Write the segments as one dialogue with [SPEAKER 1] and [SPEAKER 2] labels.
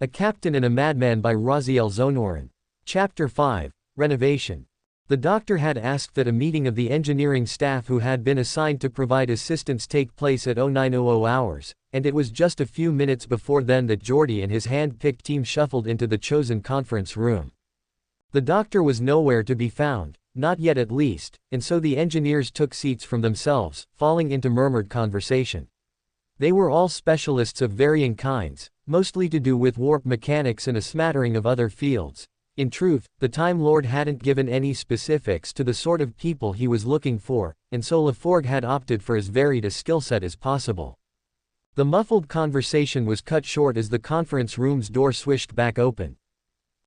[SPEAKER 1] A Captain and a Madman by RazielZonoran. Chapter 5, Renovation. The doctor had asked that a meeting of the engineering staff who had been assigned to provide assistance take place at 0900 hours, and it was just a few minutes before then that Geordie and his hand-picked team shuffled into the chosen conference room. The doctor was nowhere to be found, not yet at least, and so the engineers took seats from themselves, falling into murmured conversation. They were all specialists of varying kinds, mostly to do with warp mechanics and a smattering of other fields. In truth, the Time Lord hadn't given any specifics to the sort of people he was looking for, and so LaForgue had opted for as varied a skill set as possible. The muffled conversation was cut short as the conference room's door swished back open.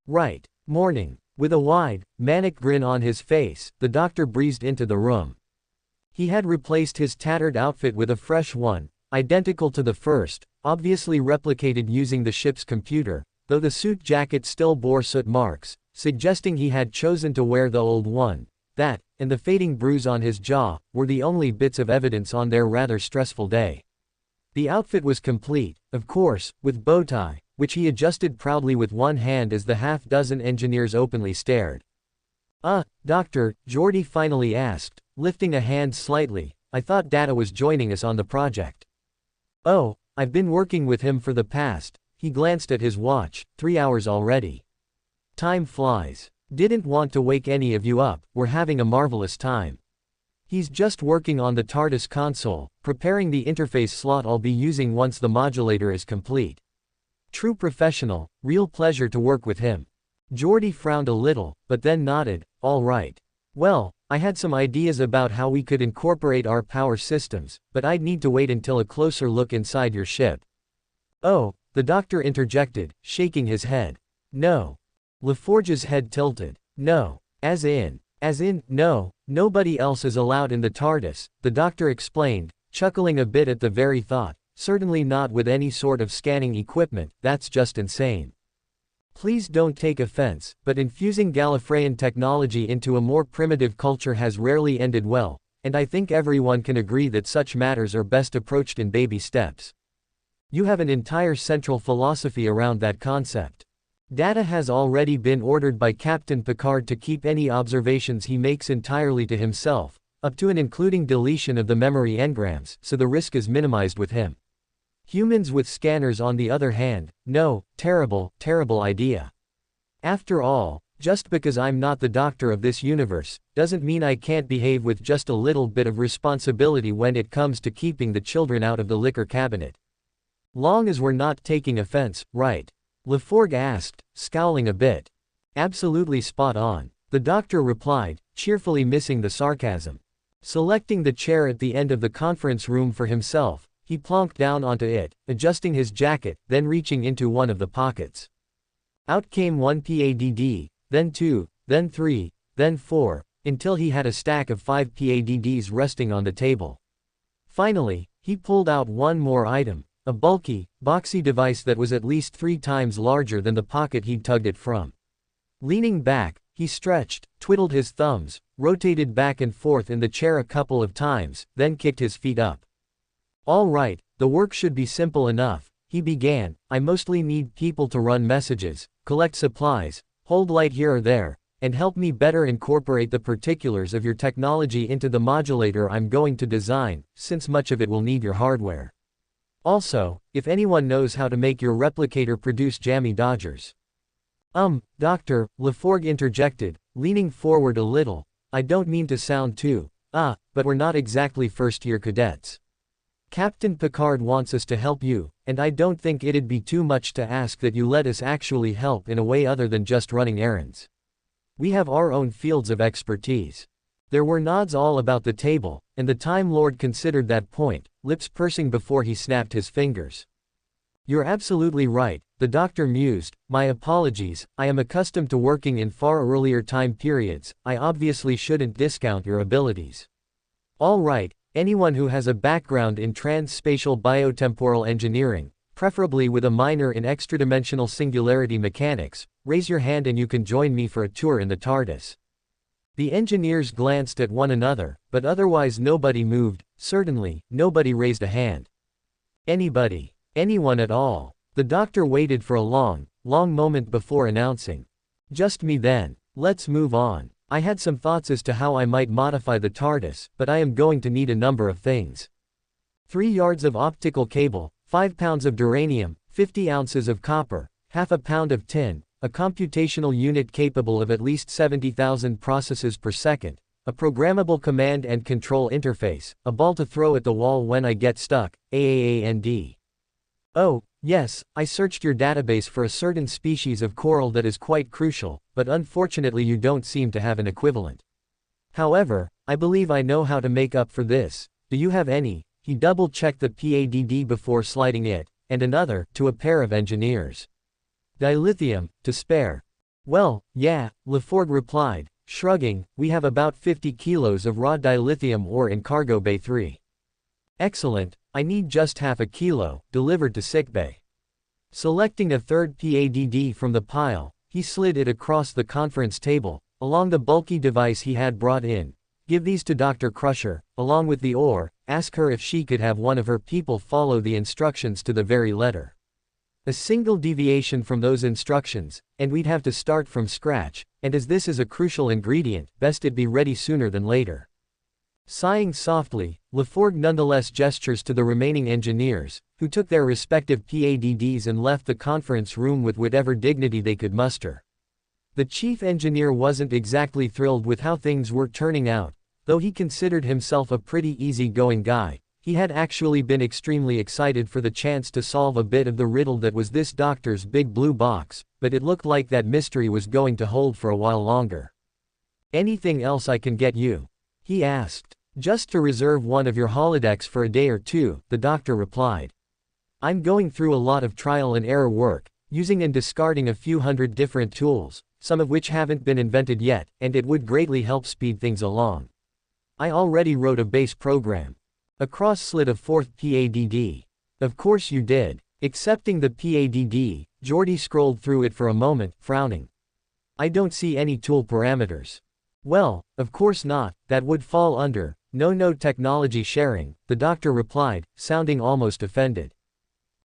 [SPEAKER 1] "Right. Morning." With a wide, manic grin on his face, the doctor breezed into the room. He had replaced his tattered outfit with a fresh one, identical to the first, obviously replicated using the ship's computer, though the suit jacket still bore soot marks, suggesting he had chosen to wear the old one. That, and the fading bruise on his jaw, were the only bits of evidence on their rather stressful day. The outfit was complete, of course, with bow tie, which he adjusted proudly with one hand as the half-dozen engineers openly stared. Doctor," Geordie finally asked, lifting a hand slightly, "I thought Data was joining us on the project." "Oh, I've been working with him for the past," he glanced at his watch, 3 hours already. "Time flies. Didn't want to wake any of you up, we're having a marvelous time. He's just working on the TARDIS console, preparing the interface slot I'll be using once the modulator is complete. True professional, real pleasure to work with him." Geordie frowned a little, but then nodded, "All right. Well, I had some ideas about how we could incorporate our power systems, but I'd need to wait until a closer look inside your ship." "Oh," the doctor interjected, shaking his head. "No." LaForge's head tilted. "No. As in, no, nobody else is allowed in the TARDIS," the doctor explained, chuckling a bit at the very thought. "Certainly not with any sort of scanning equipment, that's just insane. Please don't take offense, but infusing Gallifreyan technology into a more primitive culture has rarely ended well, and I think everyone can agree that such matters are best approached in baby steps. You have an entire central philosophy around that concept. Data has already been ordered by Captain Picard to keep any observations he makes entirely to himself, up to and including deletion of the memory engrams, so the risk is minimized with him. Humans with scanners on the other hand, no, terrible, terrible idea. After all, just because I'm not the doctor of this universe, doesn't mean I can't behave with just a little bit of responsibility when it comes to keeping the children out of the liquor cabinet. Long as we're not taking offense, right?" LaForgue asked, scowling a bit. "Absolutely spot on," the doctor replied, cheerfully missing the sarcasm. Selecting the chair at the end of the conference room for himself, he plonked down onto it, adjusting his jacket, then reaching into one of the pockets. Out came 1 PADD, then 2, then 3, then 4, until he had a stack of 5 PADDs resting on the table. Finally, he pulled out one more item, a bulky, boxy device that was at least 3 times larger than the pocket he'd tugged it from. Leaning back, he stretched, twiddled his thumbs, rotated back and forth in the chair a couple of times, then kicked his feet up. "All right, the work should be simple enough," he began. "I mostly need people to run messages, collect supplies, hold light here or there, and help me better incorporate the particulars of your technology into the modulator I'm going to design, since much of it will need your hardware. Also, if anyone knows how to make your replicator produce jammy dodgers." Doctor," LaForgue interjected, leaning forward a little, "I don't mean to sound too, but we're not exactly first-year cadets. Captain Picard wants us to help you, and I don't think it'd be too much to ask that you let us actually help in a way other than just running errands. We have our own fields of expertise." There were nods all about the table, and the Time Lord considered that point, lips pursing before he snapped his fingers. "You're absolutely right," the doctor mused. "My apologies, I am accustomed to working in far earlier time periods, I obviously shouldn't discount your abilities. All right, anyone who has a background in trans-spatial biotemporal engineering, preferably with a minor in extradimensional singularity mechanics, raise your hand and you can join me for a tour in the TARDIS." The engineers glanced at one another, but otherwise nobody moved, certainly, nobody raised a hand. Anybody. Anyone at all. The doctor waited for a long moment before announcing. Just me then. Let's move on. I had some thoughts as to how I might modify the TARDIS, but I am going to need a number of things. 3 yards of optical cable, 5 pounds of duranium, 50 ounces of copper, half a pound of tin, a computational unit capable of at least 70,000 processes per second, a programmable command and control interface, a ball to throw at the wall when I get stuck, AAAND. Oh, yes, I searched your database for a certain species of coral that is quite crucial, but unfortunately you don't seem to have an equivalent. However, I believe I know how to make up for this. Do you have any? He double-checked the PADD before sliding it, and another, to a pair of engineers. Dilithium, to spare. Well, yeah, LaForgue replied, shrugging, we have about 50 kilos of raw dilithium ore in cargo bay 3. Excellent, I need just half a kilo, delivered to sickbay. Selecting a third PADD from the pile, he slid it across the conference table, along the bulky device he had brought in. Give these to Dr. Crusher, along with the ore, ask her if she could have one of her people follow the instructions to the very letter. A single deviation from those instructions, and we'd have to start from scratch, and as this is a crucial ingredient, best it be ready sooner than later. Sighing softly, LaForgue nonetheless gestures to the remaining engineers, who took their respective PADDs and left the conference room with whatever dignity they could muster. The chief engineer wasn't exactly thrilled with how things were turning out, though he considered himself a pretty easy-going guy. He had actually been extremely excited for the chance to solve a bit of the riddle that was this doctor's big blue box, but it looked like that mystery was going to hold for a while longer. Anything else I can get you? He asked. Just to reserve one of your holodecks for a day or two, the doctor replied. I'm going through a lot of trial and error work, using and discarding a few hundred different tools, some of which haven't been invented yet, and it would greatly help speed things along. I already wrote a base program. A cross-slit of fourth PADD. Of course you did. Accepting the PADD, Geordi scrolled through it for a moment, frowning. I don't see any tool parameters. Well, of course not, that would fall under no technology sharing, the doctor replied, sounding almost offended.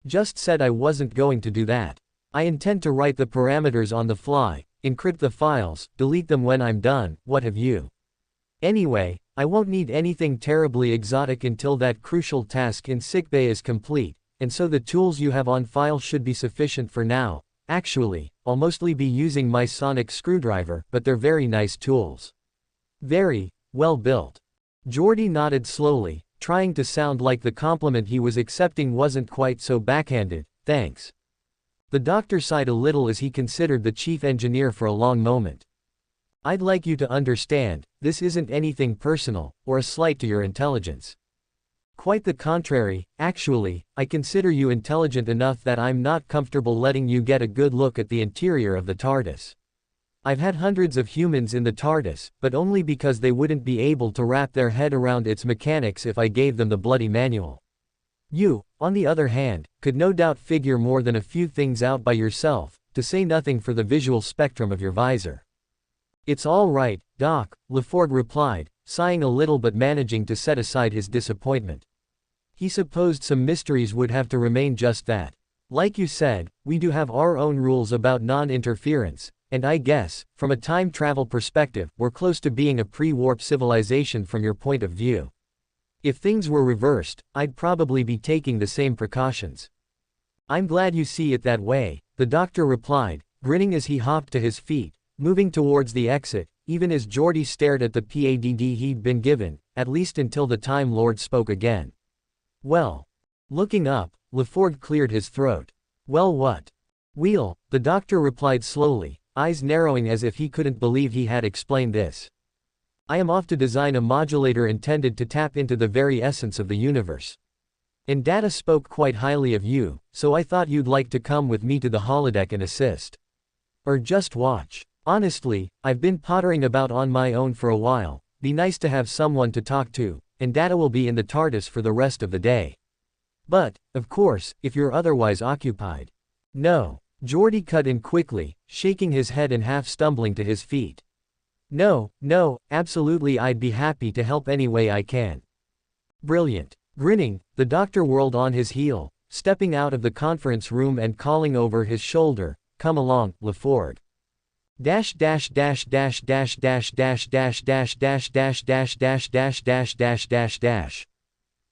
[SPEAKER 1] Just said I wasn't going to do that. I intend to write the parameters on the fly, encrypt the files, delete them when I'm done, what have you. Anyway, I won't need anything terribly exotic until that crucial task in sickbay is complete, and so the tools you have on file should be sufficient for now. Actually, I'll mostly be using my sonic screwdriver, but they're very nice tools. Very well built. Geordi nodded slowly, trying to sound like the compliment he was accepting wasn't quite so backhanded. Thanks. The doctor sighed a little as he considered the chief engineer for a long moment. I'd like you to understand, this isn't anything personal, or a slight to your intelligence. Quite the contrary, actually, I consider you intelligent enough that I'm not comfortable letting you get a good look at the interior of the TARDIS. I've had hundreds of humans in the TARDIS, but only because they wouldn't be able to wrap their head around its mechanics if I gave them the bloody manual. You, on the other hand, could no doubt figure more than a few things out by yourself, to say nothing for the visual spectrum of your visor. It's all right, Doc, LaForgue replied, sighing a little but managing to set aside his disappointment. He supposed some mysteries would have to remain just that. Like you said, we do have our own rules about non-interference, and I guess, from a time travel perspective, we're close to being a pre-warp civilization from your point of view. If things were reversed, I'd probably be taking the same precautions. I'm glad you see it that way, the doctor replied, grinning as he hopped to his feet, moving towards the exit, even as Geordi stared at the PADD he'd been given, at least until the Time Lord spoke again. Well. Looking up, LaForgue cleared his throat. Well what? Wheel, the doctor replied slowly, eyes narrowing as if he couldn't believe he had explained this. I am off to design a modulator intended to tap into the very essence of the universe. And Data spoke quite highly of you, so I thought you'd like to come with me to the holodeck and assist. Or just watch. Honestly, I've been pottering about on my own for a while, be nice to have someone to talk to, and Data will be in the TARDIS for the rest of the day. But, of course, if you're otherwise occupied. No. Geordi cut in quickly, shaking his head and half stumbling to his feet. No, absolutely I'd be happy to help any way I can. Brilliant. Grinning, the doctor whirled on his heel, stepping out of the conference room and calling over his shoulder, "Come along, LaFord. Dash dash dash dash dash dash dash dash dash dash dash dash dash dash dash dash dash dash."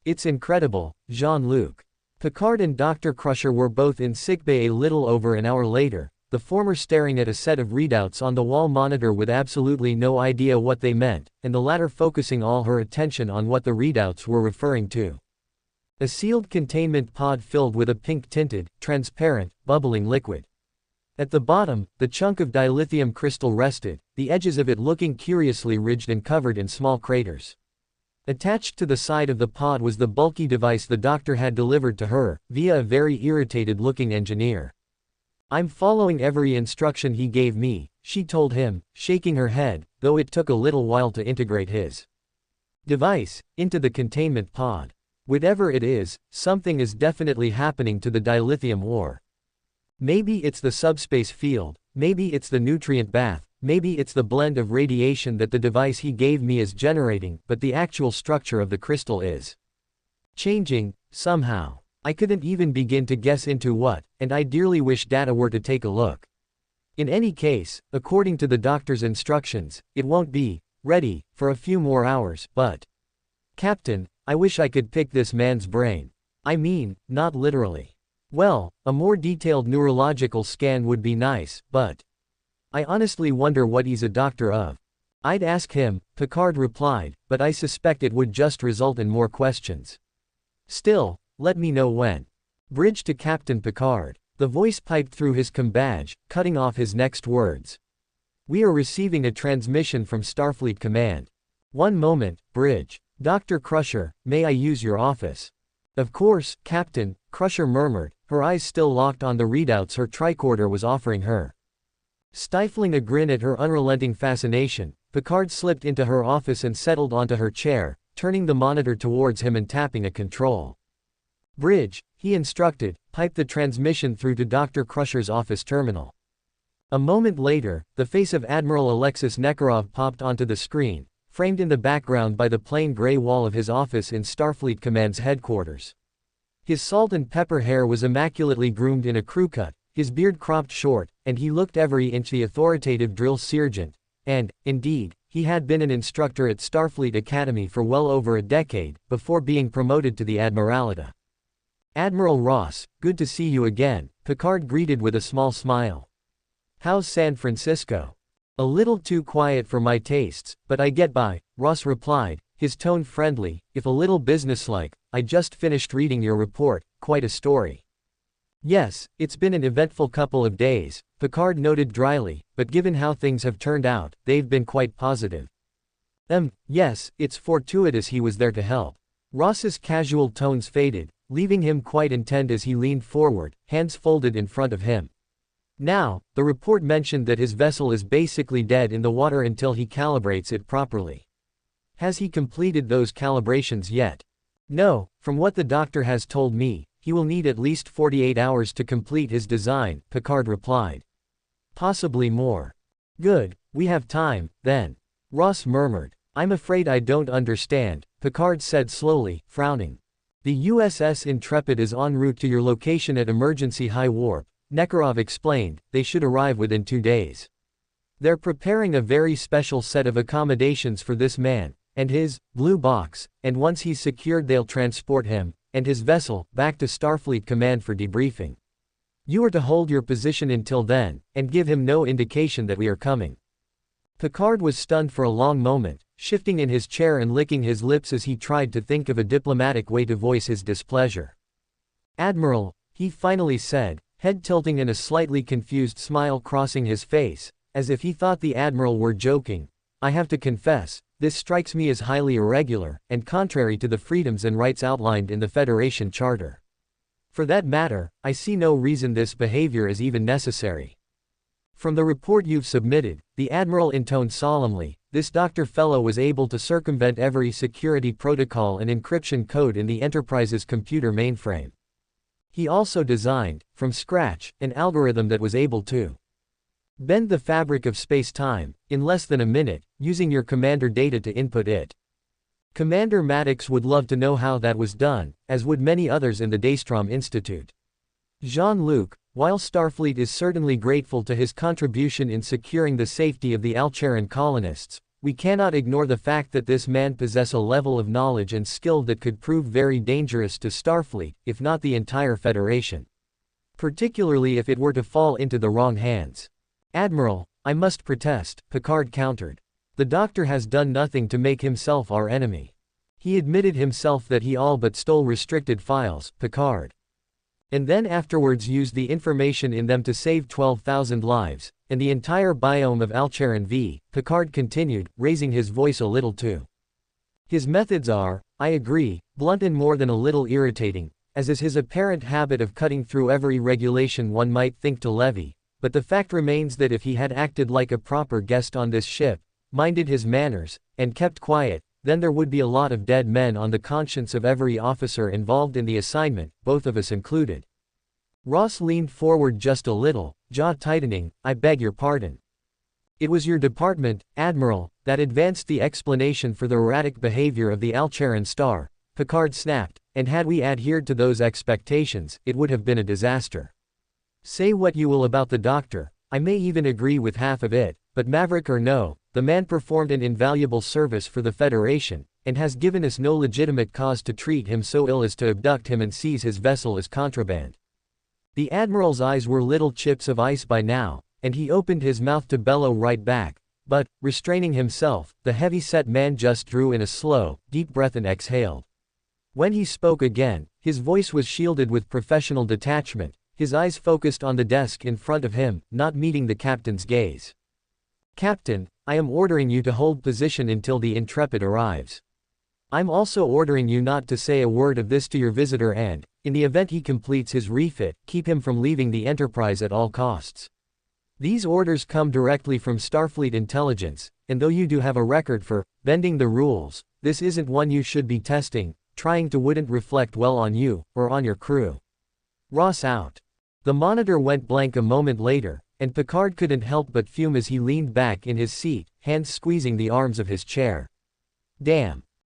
[SPEAKER 1] It's incredible, Jean-Luc. Picard and Dr. Crusher were both in sickbay a little over an hour later, the former staring at a set of readouts on the wall monitor with absolutely no idea what they meant, and the latter focusing all her attention on what the readouts were referring to. A sealed containment pod filled with a pink-tinted, transparent, bubbling liquid. At the bottom, the chunk of dilithium crystal rested, the edges of it looking curiously ridged and covered in small craters. Attached to the side of the pod was the bulky device the doctor had delivered to her, via a very irritated-looking engineer. "I'm following every instruction he gave me," she told him, shaking her head, though it took a little while to integrate his device into the containment pod. Whatever it is, something is definitely happening to the dilithium ore. Maybe it's the subspace field, maybe it's the nutrient bath, maybe it's the blend of radiation that the device he gave me is generating, but the actual structure of the crystal is changing, somehow. I couldn't even begin to guess into what, and I dearly wish Data were to take a look. In any case, according to the doctor's instructions, it won't be ready for a few more hours, but Captain, I wish I could pick this man's brain. I mean, not literally. Well, a more detailed neurological scan would be nice, but I honestly wonder what he's a doctor of. I'd ask him, Picard replied, but I suspect it would just result in more questions. Still, let me know when. Bridge to Captain Picard. The voice piped through his com badge, cutting off his next words. We are receiving a transmission from Starfleet Command. One moment, Bridge. Dr. Crusher, may I use your office? Of course, Captain, Crusher murmured, her eyes still locked on the readouts her tricorder was offering her. Stifling a grin at her unrelenting fascination, Picard slipped into her office and settled onto her chair, turning the monitor towards him and tapping a control. Bridge, he instructed, pipe the transmission through to Dr. Crusher's office terminal. A moment later, the face of Admiral Alexis Nekarov popped onto the screen, framed in the background by the plain gray wall of his office in Starfleet Command's headquarters. His salt and pepper hair was immaculately groomed in a crew cut, his beard cropped short, and he looked every inch the authoritative drill sergeant, and, indeed, he had been an instructor at Starfleet Academy for well over a decade, before being promoted to the Admiralty. Admiral Ross, good to see you again, Picard greeted with a small smile. How's San Francisco? A little too quiet for my tastes, but I get by, Ross replied, his tone friendly, if a little businesslike. I just finished reading your report, quite a story. Yes, it's been an eventful couple of days, Picard noted dryly, but given how things have turned out, they've been quite positive. Yes, it's fortuitous he was there to help. Ross's casual tones faded, leaving him quite intent as he leaned forward, hands folded in front of him. Now, the report mentioned that his vessel is basically dead in the water until he calibrates it properly. Has he completed those calibrations yet? No, from what the doctor has told me, he will need at least 48 hours to complete his design, Picard replied. Possibly more. Good, we have time, then. Ross murmured. I'm afraid I don't understand, Picard said slowly, frowning. The USS Intrepid is en route to your location at emergency high warp, Nekarov explained. They should arrive within 2 days. They're preparing a very special set of accommodations for this man, and his blue box, and once he's secured they'll transport him, and his vessel, back to Starfleet Command for debriefing. You are to hold your position until then, and give him no indication that we are coming. Picard was stunned for a long moment, shifting in his chair and licking his lips as he tried to think of a diplomatic way to voice his displeasure. Admiral, he finally said, head tilting and a slightly confused smile crossing his face, as if he thought the Admiral were joking, I have to confess, this strikes me as highly irregular, and contrary to the freedoms and rights outlined in the Federation Charter. For that matter, I see no reason this behavior is even necessary. From the report you've submitted, the Admiral intoned solemnly, this Dr. Fellow was able to circumvent every security protocol and encryption code in the Enterprise's computer mainframe. He also designed, from scratch, an algorithm that was able to bend the fabric of space-time, in less than a minute, using your commander data to input it. Commander Maddox would love to know how that was done, as would many others in the Daystrom Institute. Jean-Luc, while Starfleet is certainly grateful to his contribution in securing the safety of the Alcharan colonists, we cannot ignore the fact that this man possesses a level of knowledge and skill that could prove very dangerous to Starfleet, if not the entire Federation. Particularly if it were to fall into the wrong hands. Admiral, I must protest, Picard countered. The Doctor has done nothing to make himself our enemy. He admitted himself that he all but stole restricted files, Picard. And then afterwards used the information in them to save 12,000 lives, and the entire biome of Alcharan V, Picard continued, raising his voice a little too. His methods are, I agree, blunt and more than a little irritating, as is his apparent habit of cutting through every regulation one might think to levy, but the fact remains that if he had acted like a proper guest on this ship, minded his manners, and kept quiet, then there would be a lot of dead men on the conscience of every officer involved in the assignment, both of us included. Ross leaned forward just a little, jaw tightening. I beg your pardon. It was your department, Admiral, that advanced the explanation for the erratic behavior of the Alcharan star, Picard snapped, and had we adhered to those expectations, it would have been a disaster. Say what you will about the Doctor, I may even agree with half of it, but Maverick or no, the man performed an invaluable service for the Federation, and has given us no legitimate cause to treat him so ill as to abduct him and seize his vessel as contraband. The Admiral's eyes were little chips of ice by now, and he opened his mouth to bellow right back, but, restraining himself, the heavy-set man just drew in a slow, deep breath and exhaled. When he spoke again, his voice was shielded with professional detachment, his eyes focused on the desk in front of him, not meeting the captain's gaze. Captain, I am ordering you to hold position until the Intrepid arrives. I'm also ordering you not to say a word of this to your visitor and, in the event he completes his refit, keep him from leaving the Enterprise at all costs. These orders come directly from Starfleet intelligence, and though you do have a record for bending the rules, this isn't one you should be testing, trying to wouldn't reflect well on you, or on your crew. Ross out. The monitor went blank a moment later, and Picard couldn't help but fume as he leaned back in his seat, hands squeezing the arms of his chair. Damn.